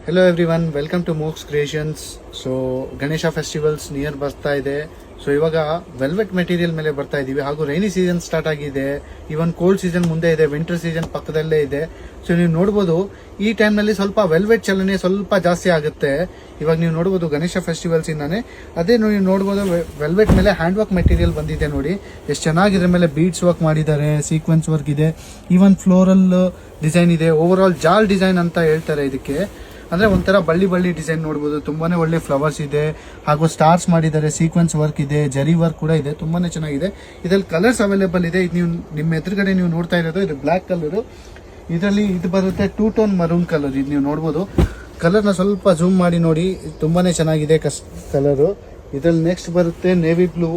Hello everyone, welcome to Moks Creations. So Ganesha festivals near ಬರ್ತಾ ಇದೆ. So ಇವಾಗ velvet material ಮೇಲೆ ಬರ್ತಾ ಇದೀವಿ. ಹಾಗೂ ರೈನಿ ಸೀಸನ್ ಸ್ಟಾರ್ಟ್ ಆಗಿದೆ. ಇವನ್ ಕೋಲ್ಡ್ ಸೀಸನ್ ಮುಂದೆ ಇದೆ, ವಿಂಟರ್ ಸೀಸನ್ ಪಕ್ಕದಲ್ಲೇ ಇದೆ. ಸೊ ನೀವು ನೋಡ್ಬೋದು ಈ ಟೈಮ್ನಲ್ಲಿ ಸ್ವಲ್ಪ ವೆಲ್ವೆಟ್ ಚಲನೆ ಸ್ವಲ್ಪ ಜಾಸ್ತಿ ಆಗುತ್ತೆ. ಇವಾಗ ನೀವು ನೋಡ್ಬೋದು ಗಣೇಶ ಫೆಸ್ಟಿವಲ್ಸ್ ಇಂದಾನೆ ಅದೇ ನೀವು ನೋಡ್ಬೋದು ವೆಲ್ವೆಟ್ ಮೇಲೆ ಹ್ಯಾಂಡ್ ವರ್ಕ್ ಮೆಟೀರಿಯಲ್ ಬಂದಿದೆ. ನೋಡಿ ಎಷ್ಟು ಚೆನ್ನಾಗಿದ್ರ ಮೇಲೆ ಬೀಡ್ಸ್ ವರ್ಕ್ ಮಾಡಿದ್ದಾರೆ, ಸೀಕ್ವೆನ್ಸ್ ವರ್ಕ್ ಇದೆ, ಈವನ್ ಫ್ಲೋರಲ್ ಡಿಸೈನ್ ಇದೆ. ಓವರ್ ಆಲ್ ಜಾಲ್ ಡಿಸೈನ್ ಅಂತ ಹೇಳ್ತಾರೆ ಇದಕ್ಕೆ. ಅಂದ್ರೆ ಒಂಥರ ಬಳ್ಳಿ ಡಿಸೈನ್ ನೋಡ್ಬೋದು. ತುಂಬಾನೇ ಒಳ್ಳೆ ಫ್ಲವರ್ಸ್ ಇದೆ, ಹಾಗೂ ಸ್ಟಾರ್ಸ್ ಮಾಡಿದ್ದಾರೆ, ಸೀಕ್ವೆನ್ಸ್ ವರ್ಕ್ ಇದೆ, ಜರಿ ವರ್ಕ್ ಕೂಡ ಇದೆ. ತುಂಬಾನೇ ಚೆನ್ನಾಗಿದೆ. ಇದ್ರಲ್ಲಿ ಕಲರ್ಸ್ ಅವೈಲೇಬಲ್ ಇದೆ. ಇದು ನೀವು ನಿಮ್ಮ ಎದುರುಗಡೆ ನೀವು ನೋಡ್ತಾ ಇರೋದು ಇದು ಬ್ಲಾಕ್ ಕಲರ್. ಇದರಲ್ಲಿ ಇದು ಬರುತ್ತೆ 2 ಟೋನ್ ಮರೂನ್ ಕಲರ್. ಇದು ನೀವು ನೋಡ್ಬೋದು. ಕಲರ್ನ ಸ್ವಲ್ಪ ಜೂಮ್ ಮಾಡಿ ನೋಡಿ, ತುಂಬಾನೇ ಚೆನ್ನಾಗಿದೆ ಕಲರು. ಇದ್ರಲ್ಲಿ ನೆಕ್ಸ್ಟ್ ಬರುತ್ತೆ ನೇವಿ ಬ್ಲೂ.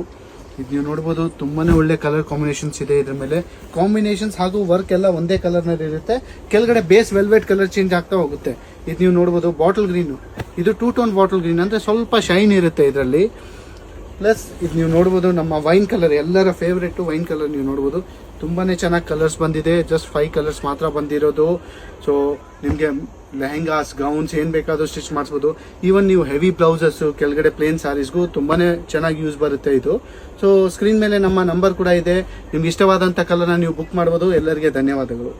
ಇದು ನೀವು ನೋಡ್ಬೋದು, ತುಂಬಾನೇ ಒಳ್ಳೆ ಕಲರ್ ಕಾಂಬಿನೇಷನ್ಸ್ ಇದೆ. ಇದ್ರ ಮೇಲೆ ಕಾಂಬಿನೇಷನ್ಸ್ ಹಾಗೂ ವರ್ಕ್ ಎಲ್ಲ ಒಂದೇ ಕಲರ್ ನಲ್ಲಿ ಇರುತ್ತೆ. ಕೆಳಗಡೆ ಬೇಸ್ ವೆಲ್ವೆಟ್ ಕಲರ್ ಚೇಂಜ್ ಆಗ್ತಾ ಹೋಗುತ್ತೆ. ಇದು ನೀವು ನೋಡ್ಬೋದು ಬಾಟಲ್ ಗ್ರೀನ್. ಇದು 2 ಟೋನ್ ಬಾಟಲ್ ಗ್ರೀನ್, ಅಂದ್ರೆ ಸ್ವಲ್ಪ ಶೈನ್ ಇರುತ್ತೆ ಇದರಲ್ಲಿ. ಪ್ಲಸ್ ಇದು ನೀವು ನೋಡ್ಬೋದು ನಮ್ಮ ವೈನ್ ಕಲರ್, ಎಲ್ಲರ ಫೇವ್ರೆಟ್ ವೈನ್ ಕಲರ್. ನೀವು ನೋಡ್ಬೋದು ತುಂಬಾನೇ ಚೆನ್ನಾಗಿ ಕಲರ್ಸ್ ಬಂದಿದೆ. ಜಸ್ಟ್ 5 ಕಲರ್ಸ್ ಮಾತ್ರ ಬಂದಿರೋದು. ಸೊ ನಿಮಗೆ ಲೆಹೆಂಗಾಸ್, ಗೌನ್ಸ್ ಏನ್ ಬೇಕಾದ್ರೂ ಸ್ಟಿಚ್ ಮಾಡಿಸ್ಬೋದು. ಈವನ್ ನೀವು ಹೆವಿ ಬ್ಲೌಸಸ್, ಕೆಳಗಡೆ ಪ್ಲೇನ್ ಸ್ಯಾರೀಸ್ಗೂ ತುಂಬಾನೇ ಚೆನ್ನಾಗಿ ಯೂಸ್ ಬರುತ್ತೆ ಇದು. ಸೊ ಸ್ಕ್ರೀನ್ ಮೇಲೆ ನಮ್ಮ ನಂಬರ್ ಕೂಡ ಇದೆ. ನಿಮ್ಗೆ ಇಷ್ಟವಾದಂತ ಕಲರ್ನ ನೀವು ಬುಕ್ ಮಾಡ್ಬೋದು. ಎಲ್ಲರಿಗೆ ಧನ್ಯವಾದಗಳು.